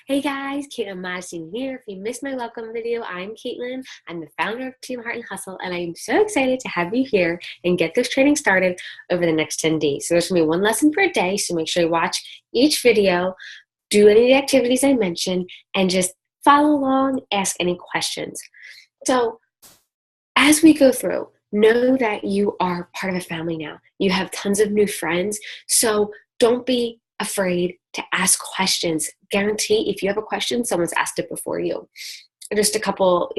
Hey guys, Caitlin Madison here. If you missed my welcome video, I'm Caitlin. I'm the founder of Team Heart and Hustle, and I'm so excited to have you here and get this training started over the next 10 days. So there's going to be one lesson per day, so make sure you watch each video, do any of the activities I mentioned, and just follow along, ask any questions. So as we go through, know that you are part of a family now. You have tons of new friends, so don't be afraid to ask questions. Guarantee if you have a question, someone's asked it before you. Just a couple,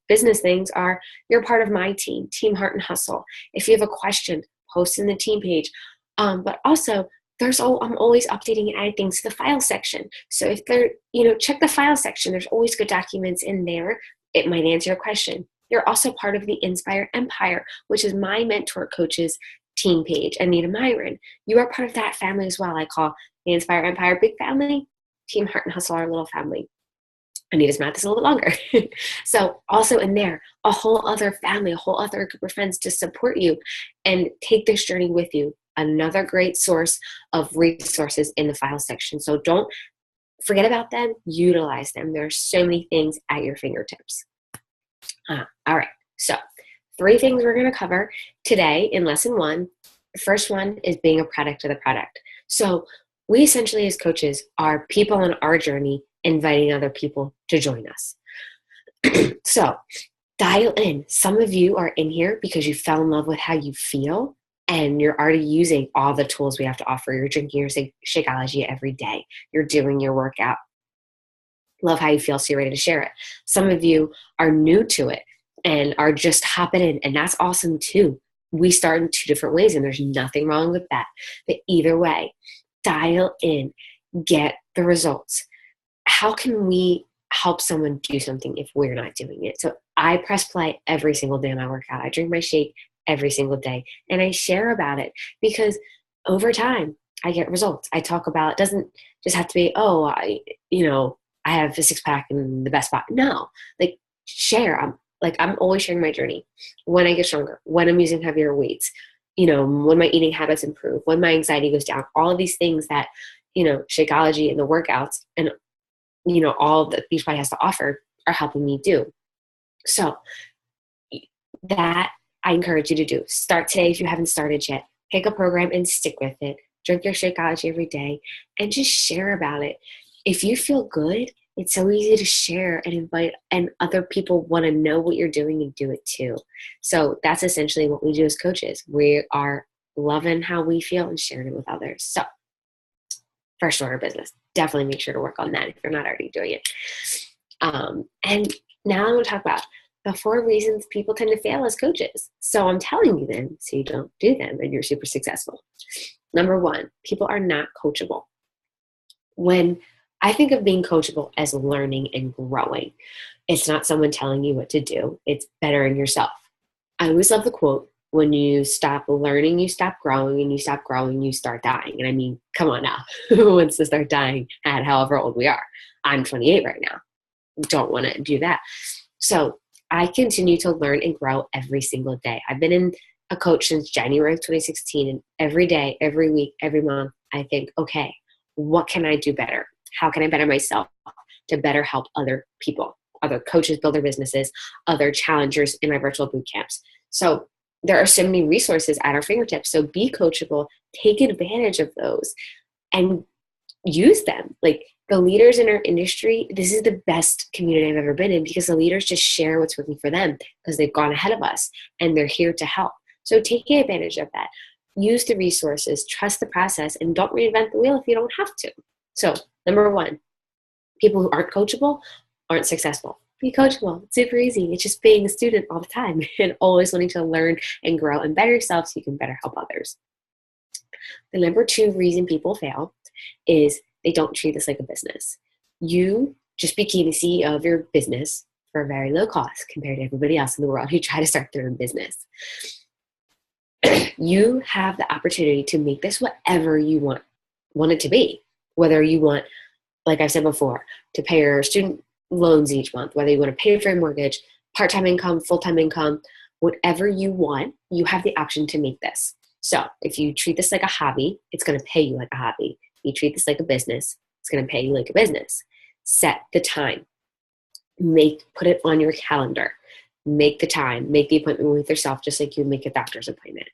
business things are, you're part of my team, Team Heart and Hustle. If you have a question, post in the team page. But also, I'm always updating and adding things to the file section. So if check the file section. There's always good documents in there. It might answer your question. You're also part of the Inspire Empire, which is my mentor coach's team page, Anita Myron. You are part of that family as well. I call the Inspire Empire big family, Team Heart and Hustle our little family. Anita's math is a little bit longer. So also in there, a whole other family, a whole other group of friends to support you and take this journey with you. Another great source of resources in the file section. So don't forget about them, utilize them. There are so many things at your fingertips. All right, so 3 things we're going to cover today in lesson 1. The first one is being a product of the product. So we essentially as coaches are people on our journey inviting other people to join us. So dial in. Some of you are in here because you fell in love with how you feel and you're already using all the tools we have to offer. You're drinking your Shakeology every day. You're doing your workout. Love how you feel, so you're ready to share it. Some of you are new to it and are just hopping in, and that's awesome too. We start in 2 different ways, and there's nothing wrong with that. But either way, dial in, get the results. How can we help someone do something if we're not doing it? So I press play every single day on my workout. I drink my shake every single day, and I share about it because over time, I get results. I talk about, it doesn't just have to be, I have a 6-pack in the best spot. No, share. I'm always sharing my journey. When I get stronger, when I'm using heavier weights, when my eating habits improve, when my anxiety goes down, all of these things that, Shakeology and the workouts and, all that Beachbody has to offer are helping me do. So that I encourage you to do. Start today if you haven't started yet. Pick a program and stick with it. Drink your Shakeology every day and just share about it. If you feel good, it's so easy to share and invite, and other people want to know what you're doing and do it too. So that's essentially what we do as coaches. We are loving how we feel and sharing it with others. So first order of business, definitely make sure to work on that if you're not already doing it. And now I'm going to talk about the 4 reasons people tend to fail as coaches. So I'm telling you them so you don't do them and you're super successful. Number 1, people are not coachable. When I think of being coachable as learning and growing. It's not someone telling you what to do. It's bettering yourself. I always love the quote, when you stop learning, you stop growing, and you stop growing, you start dying. And I mean, come on now. Who wants to start dying at however old we are? I'm 28 right now. Don't want to do that. So I continue to learn and grow every single day. I've been in a coach since January of 2016, and every day, every week, every month, I think, okay, what can I do better? How can I better myself to better help other people, other coaches build their businesses, other challengers in my virtual boot camps? So there are so many resources at our fingertips. So be coachable, take advantage of those and use them. Like the leaders in our industry, this is the best community I've ever been in because the leaders just share what's working for them because they've gone ahead of us and they're here to help. So take advantage of that. Use the resources, trust the process, and don't reinvent the wheel if you don't have to. So number 1, people who aren't coachable aren't successful. Be coachable. It's super easy. It's just being a student all the time and always wanting to learn and grow and better yourself so you can better help others. The number 2 reason people fail is they don't treat this like a business. You just became the CEO of your business for a very low cost compared to everybody else in the world who try to start their own business. You have the opportunity to make this whatever you want it to be. Whether you want, like I said before, to pay your student loans each month, whether you want to pay for your mortgage, part-time income, full-time income, whatever you want, you have the option to make this. So if you treat this like a hobby, it's going to pay you like a hobby. If you treat this like a business, it's going to pay you like a business. set the time, put it on your calendar, make the time, make the appointment with yourself, just like you would make a doctor's appointment.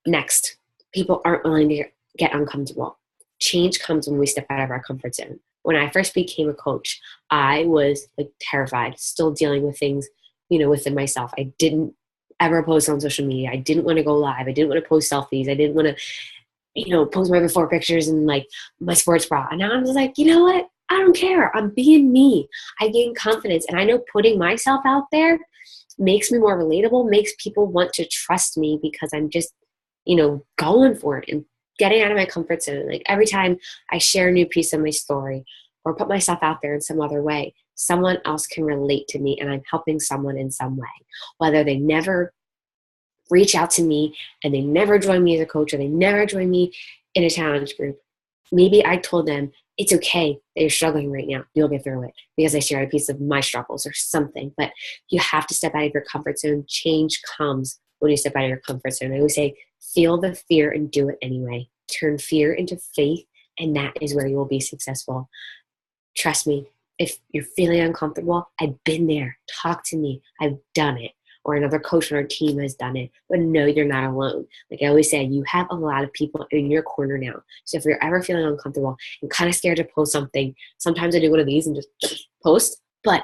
Next, people aren't willing to get uncomfortable. Change comes when we step out of our comfort zone. When I first became a coach, I was like terrified, still dealing with things, within myself. I didn't ever post on social media. I didn't want to go live. I didn't want to post selfies. I didn't want to, post my before pictures and like my sports bra. And now I'm just like, you know what? I don't care. I'm being me. I gain confidence. And I know putting myself out there makes me more relatable, makes people want to trust me because I'm just, going for it and getting out of my comfort zone. Like every time I share a new piece of my story or put myself out there in some other way, someone else can relate to me and I'm helping someone in some way, whether they never reach out to me and they never join me as a coach or they never join me in a challenge group. Maybe I told them, it's okay that you're struggling right now. You'll get through it because I shared a piece of my struggles or something. But you have to step out of your comfort zone. Change comes when you step out of your comfort zone. I always say, feel the fear and do it anyway. Turn fear into faith, and that is where you will be successful. Trust me, if you're feeling uncomfortable, I've been there. Talk to me. I've done it. Or another coach on our team has done it. But no, you're not alone. Like I always say, you have a lot of people in your corner now. So if you're ever feeling uncomfortable and kind of scared to post something, sometimes I do one of these and just post. But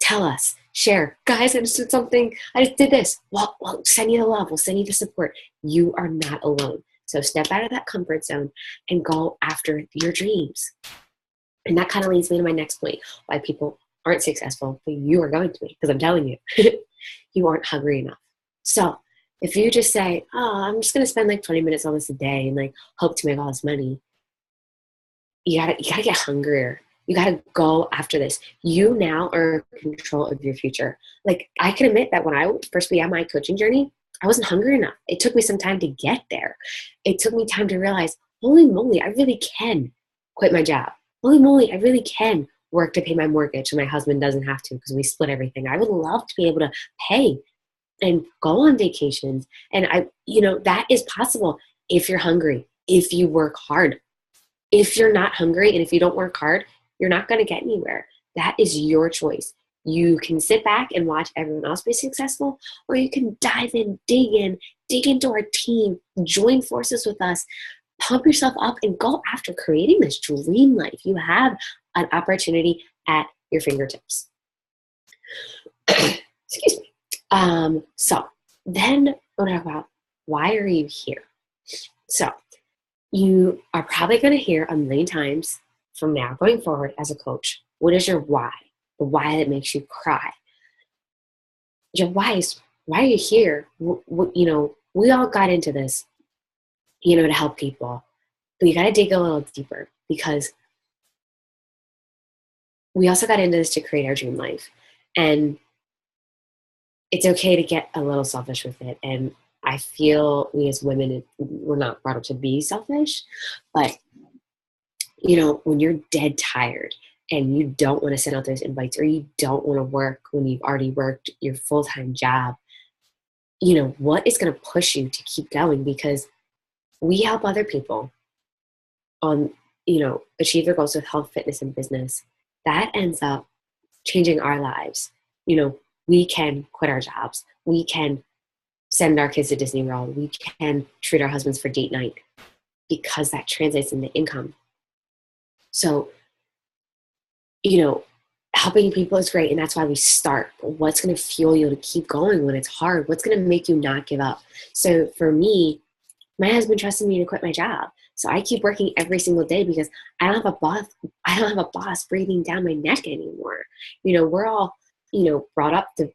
tell us, share. Guys, I just did something. I just did this. Well, send you the love. We'll send you the support. You are not alone. So step out of that comfort zone and go after your dreams. And that kind of leads me to my next point, why people aren't successful, but you are going to be, because I'm telling you, you aren't hungry enough. So if you just say, I'm just going to spend like 20 minutes on this a day and like hope to make all this money, you gotta get hungrier. You gotta go after this. You now are in control of your future. Like I can admit that when I first began my coaching journey, I wasn't hungry enough. It took me some time to get there. It took me time to realize, holy moly, I really can quit my job. Holy moly, I really can work to pay my mortgage and my husband doesn't have to because we split everything. I would love to be able to pay and go on vacations. And that is possible if you're hungry, if you work hard. If you're not hungry and if you don't work hard, you're not going to get anywhere. That is your choice. You can sit back and watch everyone else be successful, or you can dive in, dig into our team, join forces with us, pump yourself up and go after creating this dream life. You have an opportunity at your fingertips. Excuse me. So then we'll talk about, why are you here? So you are probably going to hear a million times from now going forward as a coach, what is your why? The why that makes you cry. Your why is, why are you here? We all got into this, to help people. But you got to dig a little deeper, because we also got into this to create our dream life. And it's okay to get a little selfish with it. And I feel we as women, we're not brought up to be selfish. But, when you're dead tired and you don't want to send out those invites, or you don't want to work when you've already worked your full-time job, what is going to push you to keep going? Because we help other people on, achieve their goals with health, fitness, and business. That ends up changing our lives. We can quit our jobs. We can send our kids to Disney World. We can treat our husbands for date night, because that translates into income. So, helping people is great, and that's why we start. But what's going to fuel you to keep going when it's hard? What's going to make you not give up? So for me, my husband trusted me to quit my job. So I keep working every single day because I don't have a boss. I don't have a boss breathing down my neck anymore. We're all, brought up to,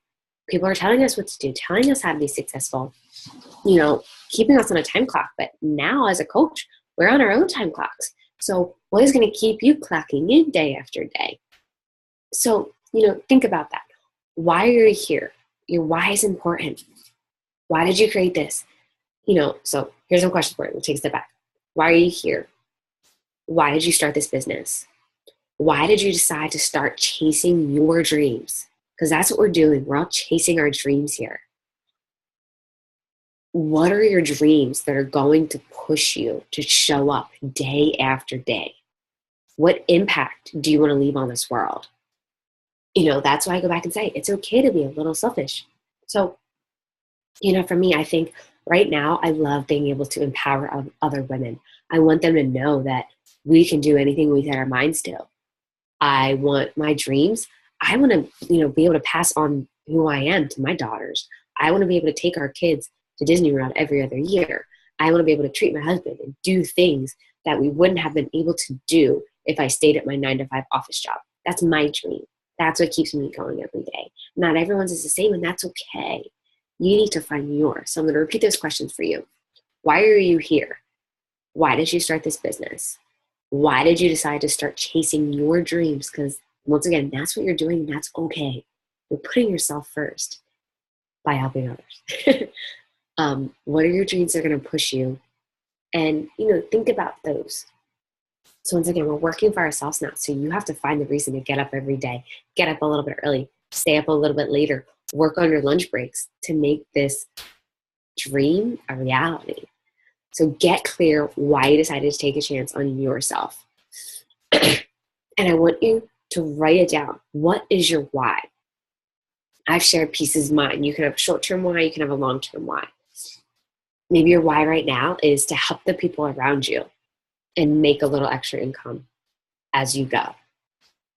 people are telling us what to do, telling us how to be successful, keeping us on a time clock. But now as a coach, we're on our own time clocks. So what is going to keep you clocking in day after day? So, think about that. Why are you here? Your why is important. Why did you create this? So here's some questions for you. We'll take a step back. Why are you here? Why did you start this business? Why did you decide to start chasing your dreams? Because that's what we're doing. We're all chasing our dreams here. What are your dreams that are going to push you to show up day after day? What impact do you want to leave on this world? That's why I go back and say it's okay to be a little selfish. So, for me, I think right now I love being able to empower other women. I want them to know that we can do anything we set our minds to. I want my dreams. I want to, be able to pass on who I am to my daughters. I want to be able to take our kids to Disney World every other year. I want to be able to treat my husband and do things that we wouldn't have been able to do if I stayed at my 9-to-5 office job. That's my dream. That's what keeps me going every day. Not everyone's is the same, and that's okay. You need to find yours. So I'm going to repeat those questions for you. Why are you here? Why did you start this business? Why did you decide to start chasing your dreams? Because once again, that's what you're doing, and that's okay. You're putting yourself first by helping others. What are your dreams that are going to push you? And, think about those. So once again, we're working for ourselves now. So you have to find the reason to get up every day, get up a little bit early, stay up a little bit later, work on your lunch breaks to make this dream a reality. So get clear why you decided to take a chance on yourself. And I want you to write it down. What is your why? I've shared pieces of mine. You can have a short-term why, you can have a long-term why. Maybe your why right now is to help the people around you and make a little extra income as you go.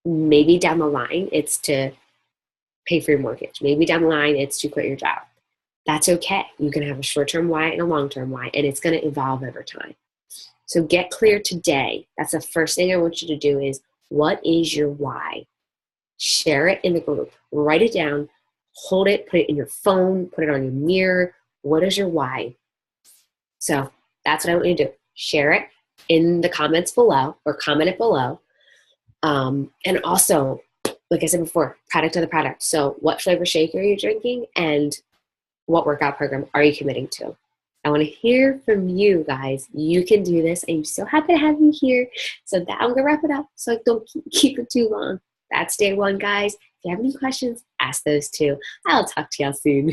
Maybe down the line, it's to pay for your mortgage. Maybe down the line, it's to quit your job. That's okay. You can have a short-term why and a long-term why, and it's going to evolve over time. So get clear today. That's the first thing I want you to do is, what is your why? Share it in the group. Write it down. Hold it. Put it in your phone. Put it on your mirror. What is your why? So that's what I want you to do. Share it in the comments below, or comment it below. And also, like I said before, product of the product. So what flavor shake are you drinking, and what workout program are you committing to? I want to hear from you guys. You can do this. I'm so happy to have you here. So that I'm going to wrap it up so I don't keep it too long. That's day one, guys. If you have any questions, ask those too. I'll talk to y'all soon.